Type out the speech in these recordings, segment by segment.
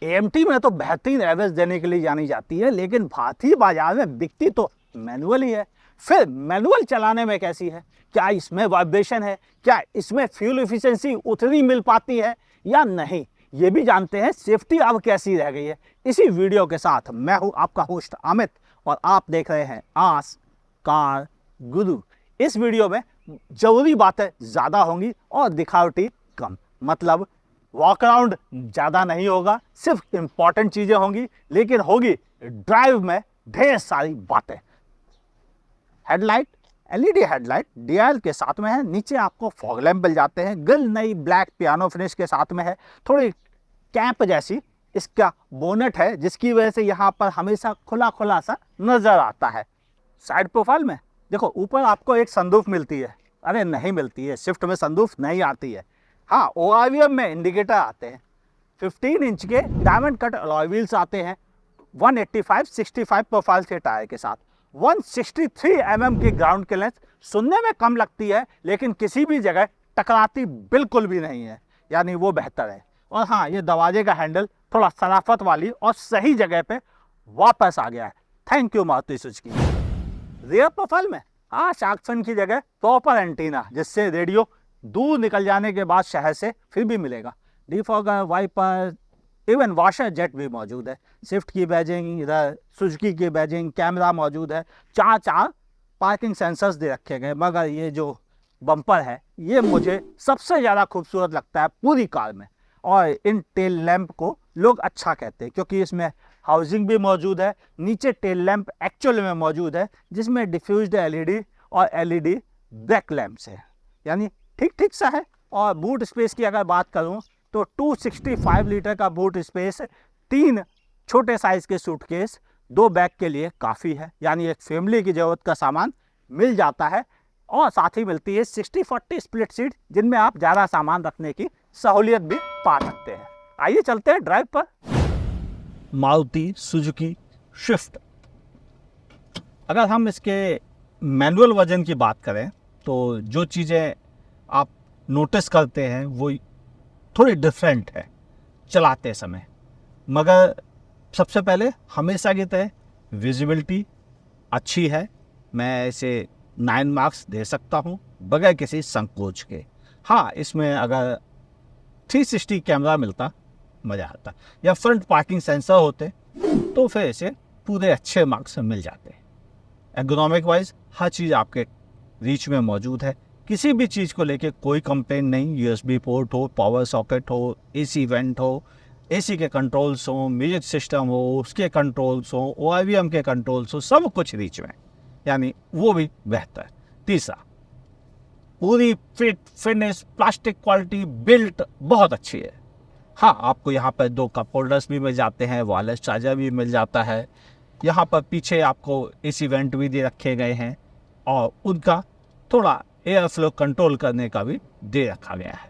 EMT में तो बेहतरीन एवरेज देने के लिए जानी जाती है, लेकिन भारतीय बाजार में बिकती तो मैनुअल ही है। फिर मैनुअल चलाने में कैसी है, क्या इसमें वाइब्रेशन है, क्या इसमें फ्यूल एफिशिएंसी उतनी मिल पाती है या नहीं, ये भी जानते हैं। सेफ्टी अब कैसी रह गई है, इसी वीडियो के साथ मैं हूं आपका होस्ट अमित और आप देख रहे हैं आस कार गुरु। इस वीडियो में जरूरी बातें ज़्यादा होंगी और दिखावटी कम, मतलब वॉक अराउंड ज़्यादा नहीं होगा, सिर्फ इंपॉर्टेंट चीज़ें होंगी, लेकिन होगी ड्राइव में ढेर सारी बातें। हेडलाइट एलईडी हेडलाइट डीआरएल के साथ में है, नीचे आपको फॉग लैंप मिल जाते हैं, ग्रिल नई ब्लैक पियानो फिनिश के साथ में है, थोड़ी कैप जैसी इसका बोनेट है जिसकी वजह से यहाँ पर हमेशा खुला खुला सा नज़र आता है। साइड प्रोफाइल में देखो ऊपर आपको एक सनरूफ मिलती है, अरे नहीं मिलती है, स्विफ्ट में सनरूफ नहीं आती है। हाँ, ओआरवीएम में इंडिकेटर आते हैं, 15 इंच के डायमंड कट अलॉय व्हील्स आते हैं, 185/65 प्रोफाइल के टायर के साथ, 163 mm की ग्राउंड क्लियरेंस। सुनने में कम लगती है लेकिन किसी भी जगह टकराती बिल्कुल भी नहीं है, यानी वो बेहतर है। और हाँ, ये दरवाजे का हैंडल थोड़ा शराफत वाली और सही जगह पे वापस आ गया है, thank you Maruti Suzuki. Rear profile में शार्क फिन की जगह प्रॉपर एंटीना, जिससे रेडियो दूर निकल जाने के बाद शहर से फिर भी मिलेगा। Defogger, wiper, even washer jet भी मौजूद है। स्विफ्ट की बैजिंग, इधर सुजुकी की बैजिंग, कैमरा मौजूद है, चार पार्किंग सेंसर्स दे रखे गए। मगर ये जो बम्पर है ये मुझे सबसे ज़्यादा खूबसूरत लगता है पूरी कार में, और इन टेल लैंप को लोग अच्छा कहते हैं क्योंकि इसमें हाउसिंग भी मौजूद है। नीचे टेल लैंप एक्चुअल में मौजूद है जिसमें डिफ्यूज्ड एलईडी और एलईडी बैक लैंप्स है, यानी ठीक ठीक सा है। और बूट स्पेस की अगर बात करूं तो 265 लीटर का बूट स्पेस, 3 छोटे साइज़ के सूटकेस, 2 बैग के लिए काफ़ी है, यानी एक फैमिली की ज़रूरत का सामान मिल जाता है। और साथ ही मिलती है 60-40 स्प्लिट सीट, जिनमें आप ज़्यादा सामान रखने की सहूलियत भी पा सकते हैं। आइए चलते हैं ड्राइव पर। मारुति सुजुकी स्विफ्ट, अगर हम इसके मैनुअल वर्जन की बात करें तो जो चीज़ें आप नोटिस करते हैं वो थोड़ी डिफरेंट है चलाते समय। मगर सबसे पहले हमेशा की तरह विजिबिलिटी अच्छी है, मैं इसे 9 मार्क्स दे सकता हूँ बगैर किसी संकोच के। हाँ, इसमें अगर 360 कैमरा मिलता मज़ा आता, या फ्रंट पार्किंग सेंसर होते तो फिर इसे पूरे अच्छे मार्क्स मिल जाते। एर्गोनॉमिक वाइज हर चीज़ आपके रीच में मौजूद है, किसी भी चीज़ को लेके कोई कंप्लेन नहीं। यूएसबी पोर्ट हो, पावर सॉकेट हो, एसी वेंट हो, एसी के कंट्रोल्स हो, म्यूजिक सिस्टम हो, उसके कंट्रोल्स हो, ओआरवीएम के कंट्रोल्स हो, सब कुछ रीच में, यानी वो भी बेहतर। तीसरा, पूरी fit finish, plastic quality, built बहुत अच्छी है। हाँ, आपको यहाँ पर 2 कप होल्डर्स भी मिल जाते हैं, वायरलेस चार्जर भी मिल जाता है। यहाँ पर पीछे आपको एसी वेंट भी दे रखे गए हैं और उनका थोड़ा एयर फ्लो कंट्रोल करने का भी दे रखा गया है।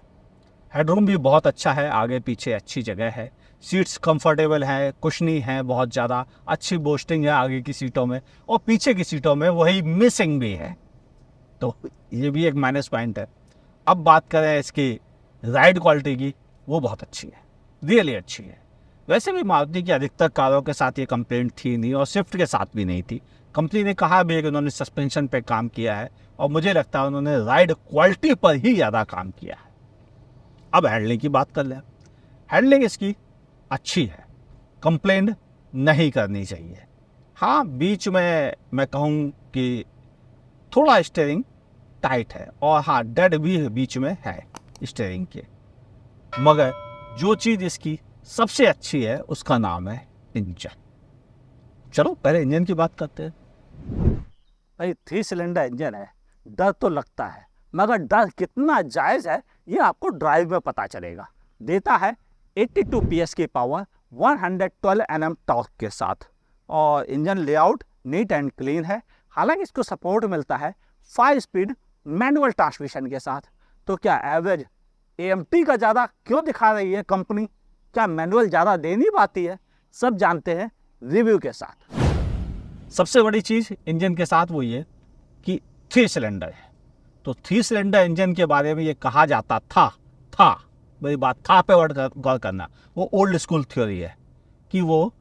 हेडरूम भी बहुत अच्छा है, आगे पीछे अच्छी जगह है, सीट्स कंफर्टेबल हैं, कुशनी हैं, बहुत ज़्यादा अच्छी बोस्टिंग है आगे की सीटों में, और पीछे की सीटों में वही मिसिंग भी है, तो ये भी एक माइनस पॉइंट है। अब बात करें इसकी राइड क्वालिटी की, वो बहुत अच्छी है, रियली अच्छी है। वैसे भी मारुति की अधिकतर कारों के साथ ये कंप्लेंट थी नहीं, और स्विफ्ट के साथ भी नहीं थी। कंपनी ने कहा भी है कि उन्होंने सस्पेंशन पे काम किया है, और मुझे लगता है उन्होंने राइड क्वालिटी पर ही ज़्यादा काम किया है। अब हैंडलिंग की बात कर लें। हैंडलिंग इसकी अच्छी है, कंप्लेंट नहीं करनी चाहिए। हाँ, बीच में मैं कहूँ कि थोड़ा स्टीयरिंग टाइट है, और हाँ, डेड भी बीच में है स्टीयरिंग के। मगर जो चीज़ इसकी सबसे अच्छी है उसका नाम है इंजन। चलो पहले इंजन की बात करते हैं। भाई 3 सिलेंडर इंजन है, डर तो लगता है, मगर डर कितना जायज़ है ये आपको ड्राइव में पता चलेगा। देता है 82 PS की पावर, 112 Nm टॉर्क के साथ, और engine layout neat and clean है। हालांकि इसको सपोर्ट मिलता है 5 स्पीड मैनुअल ट्रांसमिशन के साथ। तो क्या एवरेज एएमटी का ज़्यादा क्यों दिखा रही है कंपनी, क्या मैनुअल ज़्यादा दे नहीं पाती है? सब जानते हैं रिव्यू के साथ। सबसे बड़ी चीज़ इंजन के साथ वो ये कि 3 सिलेंडर है। तो 3 सिलेंडर इंजन के बारे में ये कहा जाता था, मेरी बात था पे वर्ड गौर करना, वो ओल्ड स्कूल थ्योरी है। कि वो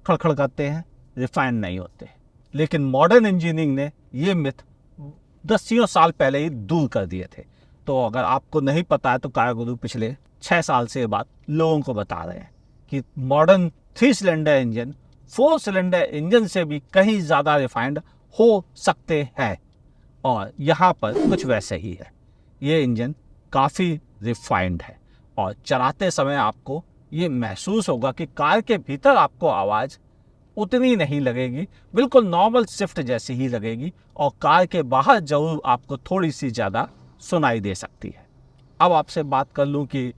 खड़खड़ करते हैं, रिफाइंड नहीं होते। लेकिन मॉडर्न इंजीनियरिंग ने ये मिथ दसियों साल पहले ही दूर कर दिए थे। तो अगर आपको नहीं पता है तो कार गुरु पिछले 6 साल से ये बात लोगों को बता रहे हैं कि modern 3 cylinder engine 4 cylinder engine से भी कहीं ज़्यादा रिफाइंड हो सकते हैं। और यहाँ पर कुछ वैसे ही है, ये इंजन काफ़ी रिफाइंड है और चलाते समय आपको ये महसूस होगा कि कार के भीतर आपको आवाज़ उतनी नहीं लगेगी, बिल्कुल नॉर्मल स्विफ्ट जैसी ही लगेगी और कार के बाहर जरूर आपको थोड़ी सी ज़्यादा सुनाई दे सकती है। अब आपसे बात कर लूँ कि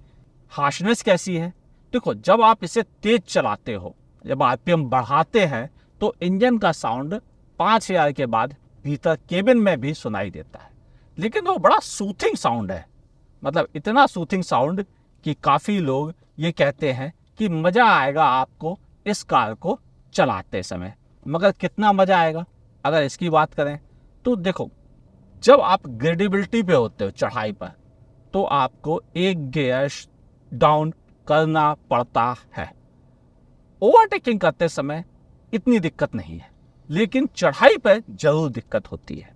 हार्शनेस कैसी है। देखो, जब आप इसे तेज चलाते हो, जब आरपीएम बढ़ाते हैं तो इंजन का साउंड 5000 के बाद भीतर केबिन में भी सुनाई देता है, लेकिन वो बड़ा सूथिंग साउंड है। मतलब इतना सूथिंग साउंड कि काफ़ी लोग ये कहते हैं कि मज़ा आएगा आपको इस कार को चलाते समय। मगर कितना मज़ा आएगा अगर इसकी बात करें तो देखो, जब आप ग्रेडिबिलिटी पे होते हो चढ़ाई पर, तो आपको एक गियर डाउन करना पड़ता है। ओवरटेकिंग करते समय इतनी दिक्कत नहीं है, लेकिन चढ़ाई पर जरूर दिक्कत होती है।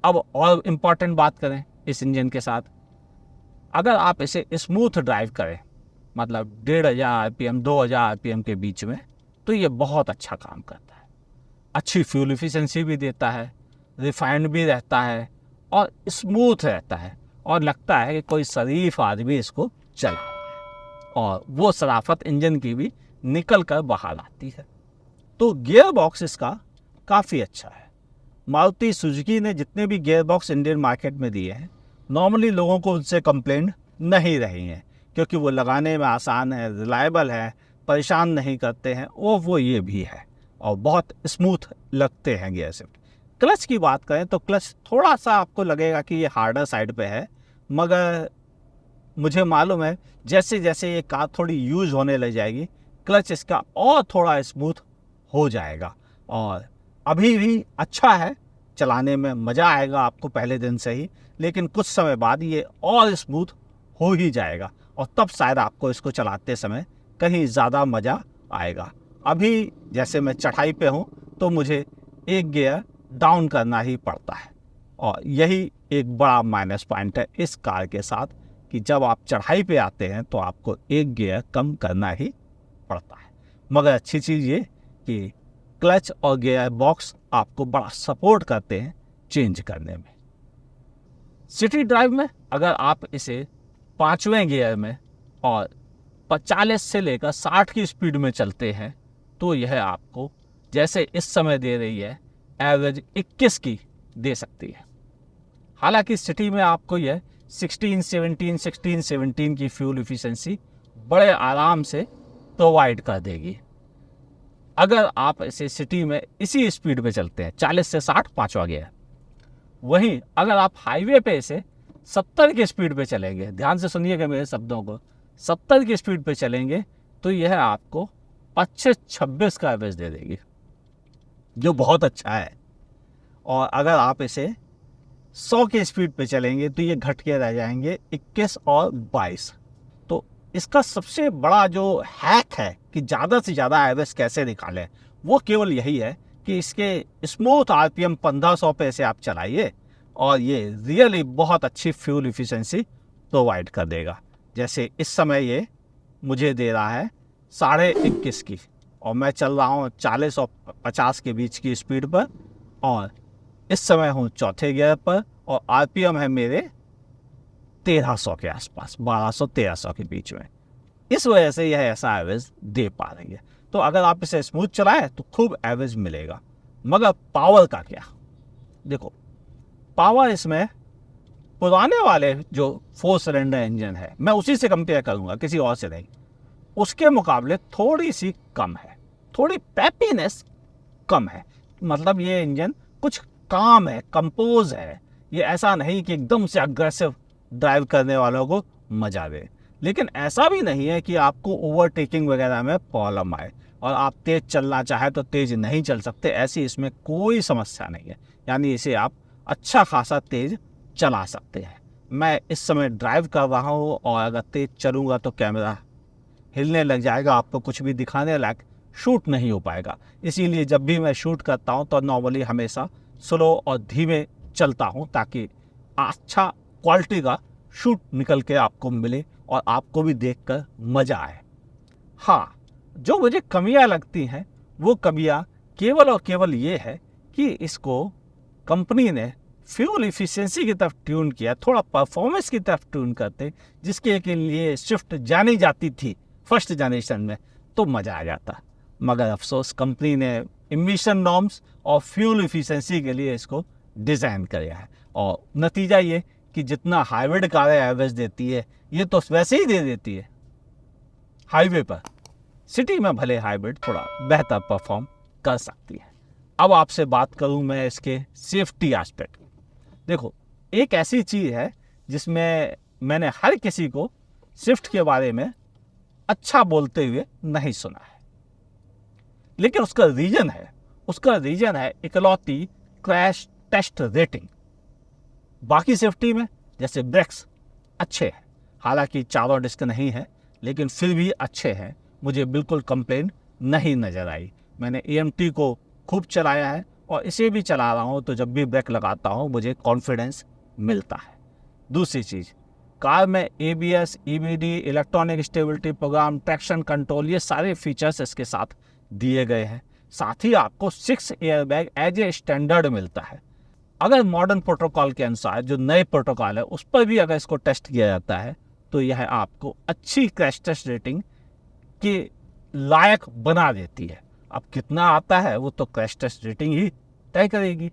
अब और इम्पॉर्टेंट बात करें इस इंजन के साथ, अगर आप इसे स्मूथ ड्राइव करें, मतलब 1500 आरपीएम 2000 आरपीएम के बीच में, तो ये बहुत अच्छा काम करता है। अच्छी फ्यूल एफिशिएंसी भी देता है, रिफाइंड भी रहता है और स्मूथ रहता है और लगता है कि कोई शरीफ आदमी इसको चलाए, और वो शराफत इंजन की भी निकल कर बाहर आती है। तो गियर बॉक्स इसका काफ़ी अच्छा है। मारुति सुजुकी ने जितने भी गियर बॉक्स इंडियन मार्केट में दिए हैं, नॉर्मली लोगों को उनसे कंप्लेंट नहीं रही हैं, क्योंकि वो लगाने में आसान है, रिलायबल है, परेशान नहीं करते हैं, वो ये भी है और बहुत स्मूथ लगते हैं गियर शिफ्ट। क्लच की बात करें तो क्लच थोड़ा सा आपको लगेगा कि ये हार्डर साइड पे है, मगर मुझे मालूम है जैसे जैसे ये कार थोड़ी यूज होने लग जाएगी, क्लच इसका और थोड़ा स्मूथ हो जाएगा और अभी भी अच्छा है, चलाने में मज़ा आएगा आपको पहले दिन से ही, लेकिन कुछ समय बाद ये और स्मूथ हो ही जाएगा और तब शायद आपको इसको चलाते समय कहीं ज़्यादा मज़ा आएगा। अभी जैसे मैं चढ़ाई पे हूँ तो मुझे एक गियर डाउन करना ही पड़ता है और यही एक बड़ा माइनस पॉइंट है इस कार के साथ कि जब आप चढ़ाई पे आते हैं तो आपको एक गियर कम करना ही पड़ता है। मगर अच्छी चीज़ ये कि क्लच और गियर बॉक्स आपको बड़ा सपोर्ट करते हैं चेंज करने में। सिटी ड्राइव में अगर आप इसे 5वें गियर में और 40 से लेकर 60 की स्पीड में चलते हैं तो यह आपको जैसे इस समय दे रही है एवरेज 21 की दे सकती है। हालांकि सिटी में आपको यह 16-17 की फ्यूल एफिशिएंसी बड़े आराम से प्रोवाइड कर देगी अगर आप इसे सिटी में इसी स्पीड पे चलते हैं, 40 से 60 5वां गियर। वहीं अगर आप हाईवे पे इसे 70 की स्पीड पे चलेंगे, ध्यान से सुनिएगा मेरे शब्दों को, 70 की स्पीड पे चलेंगे तो यह आपको 25-26 का एवरेज दे देगी, जो बहुत अच्छा है। और अगर आप इसे 100 की स्पीड पे चलेंगे तो ये घट के रह जाएंगे 21 और 22। तो इसका सबसे बड़ा जो हैक है कि ज़्यादा से ज़्यादा एवरेज कैसे निकालें, वो केवल यही है कि इसके स्मूथ आरपीएम 1500 पे से आप चलाइए और ये रियली बहुत अच्छी फ्यूल एफिशिएंसी प्रोवाइड कर देगा। जैसे इस समय ये मुझे दे रहा है 21.5 की और मैं चल रहा हूँ 40 और 50 के बीच की स्पीड पर और इस समय हूँ चौथे गियर पर और आरपीएम है मेरे 1300 के आसपास, 1200-1300 के बीच में। इस वजह से यह ऐसा एवरेज दे पा रही है। तो अगर आप इसे स्मूथ चलाएं तो खूब एवरेज मिलेगा। मगर पावर का क्या? देखो, पावर इसमें पुराने वाले जो 4 सिलेंडर इंजन है, मैं उसी से कंपेयर करूंगा, किसी और से नहीं, उसके मुकाबले थोड़ी सी कम है, थोड़ी पैपीनेस कम है। मतलब ये इंजन कुछ काम है, कंपोज है, ये ऐसा नहीं कि एकदम से अग्रेसिव ड्राइव करने वालों को मजा दे। लेकिन ऐसा भी नहीं है कि आपको ओवरटेकिंग वगैरह में प्रॉब्लम आए और आप तेज़ चलना चाहे तो तेज़ नहीं चल सकते, ऐसी इसमें कोई समस्या नहीं है। यानी इसे आप अच्छा खासा तेज़ चला सकते हैं। मैं इस समय ड्राइव कर रहा हूँ और अगर तेज़ चलूँगा तो कैमरा हिलने लग जाएगा, आपको कुछ भी दिखाने लायक शूट नहीं हो पाएगा। इसीलिए जब भी मैं शूट करता हूँ तो नॉर्मली हमेशा स्लो और धीमे चलता हूँ, ताकि अच्छा क्वालिटी का शूट निकल के आपको मिले और आपको भी देखकर मज़ा आए। हाँ, जो मुझे कमियां लगती हैं वो कमियां केवल और केवल ये है कि इसको कंपनी ने फ्यूल इफिशिएंसी की तरफ ट्यून किया, थोड़ा परफॉर्मेंस की तरफ ट्यून करते, जिसके के लिए स्विफ्ट जानी जाती थी फर्स्ट जनरेशन में, तो मज़ा आ जाता। मगर अफसोस कंपनी ने इमिशन नॉर्म्स और फ्यूल इफिशिएंसी के लिए इसको डिज़ाइन किया है, और नतीजा ये कि जितना हाइब्रिड कारें एवरेज देती है, ये तो वैसे ही दे देती है हाईवे पर। सिटी में भले हाइब्रिड थोड़ा बेहतर परफॉर्म कर सकती है। अब आपसे बात करूं मैं इसके सेफ्टी एस्पेक्ट की। देखो, एक ऐसी चीज़ है जिसमें मैंने हर किसी को स्विफ्ट के बारे में अच्छा बोलते हुए नहीं सुना है, लेकिन उसका रीजन है इकलौती क्रैश टेस्ट रेटिंग। बाकी सेफ्टी में जैसे ब्रेक्स अच्छे हैं, हालांकि चारों डिस्क नहीं है, लेकिन फिर भी अच्छे हैं, मुझे बिल्कुल कंप्लेन नहीं नज़र आई। मैंने EMT को खूब चलाया है और इसे भी चला रहा हूँ, तो जब भी ब्रेक लगाता हूँ मुझे कॉन्फिडेंस मिलता है। दूसरी चीज़, कार में ABS, EBD, electronic stability programme, traction control, ये सारे फीचर्स इसके साथ दिए गए हैं। साथ ही आपको 6 एयरबैग एज ए स्टैंडर्ड मिलता है। अगर मॉडर्न प्रोटोकॉल के अनुसार जो नए प्रोटोकॉल है उस पर भी अगर इसको टेस्ट किया जाता है तो यह आपको अच्छी क्रैश टेस्ट रेटिंग के लायक बना देती है। अब कितना आता है वो तो क्रैश टेस्ट रेटिंग ही तय करेगी,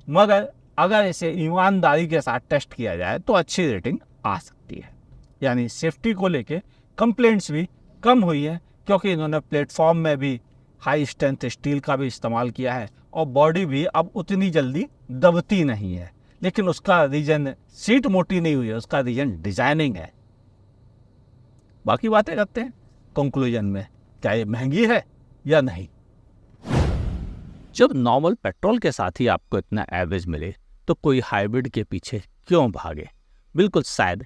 मगर अगर इसे ईमानदारी के साथ टेस्ट किया जाए तो अच्छी रेटिंग आ सकती है। यानी सेफ्टी को लेके कंप्लेंट्स भी कम हुई है, क्योंकि इन्होंने प्लेटफॉर्म में भी हाई स्ट्रेंथ स्टील का भी इस्तेमाल किया है और बॉडी भी अब उतनी जल्दी दबती नहीं है। लेकिन उसका रीजन सीट मोटी नहीं हुई है, उसका रीजन डिजाइनिंग है। बाकी बातें करते हैं कंक्लूजन में, क्या ये महंगी है या नहीं। जब नॉर्मल पेट्रोल के साथ ही आपको इतना एवरेज मिले तो कोई हाइब्रिड के पीछे क्यों भागे। बिल्कुल शायद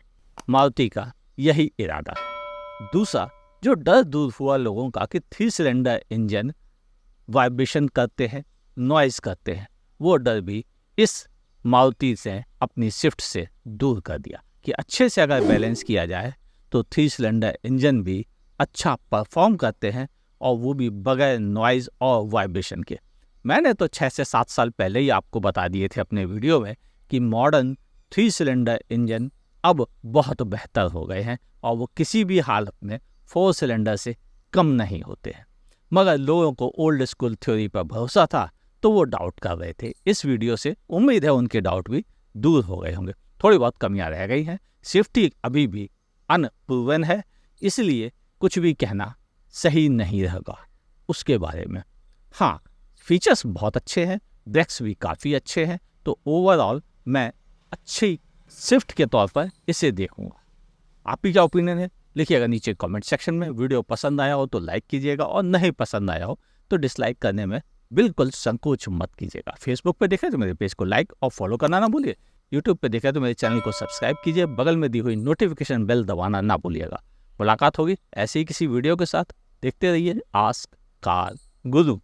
मारुति का यही इरादा। दूसरा, जो डर दूर हुआ लोगों का कि 3 सिलेंडर इंजन वाइब्रेशन करते हैं, नॉइज करते हैं, वो डर भी इस मारुति से अपनी स्विफ्ट से दूर कर दिया कि अच्छे से अगर बैलेंस किया जाए तो 3 सिलेंडर इंजन भी अच्छा परफॉर्म करते हैं, और वो भी बगैर नॉइज और वाइब्रेशन के। मैंने तो 6 से 7 साल पहले ही आपको बता दिए थे अपने वीडियो में कि मॉडर्न 3 सिलेंडर इंजन अब बहुत बेहतर हो गए हैं और वो किसी भी हालत में 4 सिलेंडर से कम नहीं होते हैं। मगर लोगों को ओल्ड स्कूल थ्योरी पर भरोसा था तो वो डाउट कर रहे थे। इस वीडियो से उम्मीद है उनके डाउट भी दूर हो गए होंगे। थोड़ी बहुत कमियां रह गई हैं, सेफ्टी अभी भी अनप्रूवन है, इसलिए कुछ भी कहना सही नहीं रहेगा उसके बारे में। हाँ, फीचर्स बहुत अच्छे हैं, ब्रेक्स भी काफ़ी अच्छे हैं, तो ओवरऑल मैं अच्छी स्विफ्ट के तौर पर इसे देखूंगा। आपकी क्या ओपिनियन है लिखिएगा नीचे कमेंट सेक्शन में। वीडियो पसंद आया हो तो लाइक कीजिएगा और नहीं पसंद आया हो तो डिसलाइक करने में बिल्कुल संकोच मत कीजिएगा। फेसबुक पे देखें तो मेरे पेज को लाइक और फॉलो करना ना भूलिए। यूट्यूब पे देखें तो मेरे चैनल को सब्सक्राइब कीजिए, बगल में दी हुई नोटिफिकेशन बेल दबाना ना भूलिएगा। मुलाकात होगी ऐसे ही किसी वीडियो के साथ। देखते रहिए आस्क कार गुरु।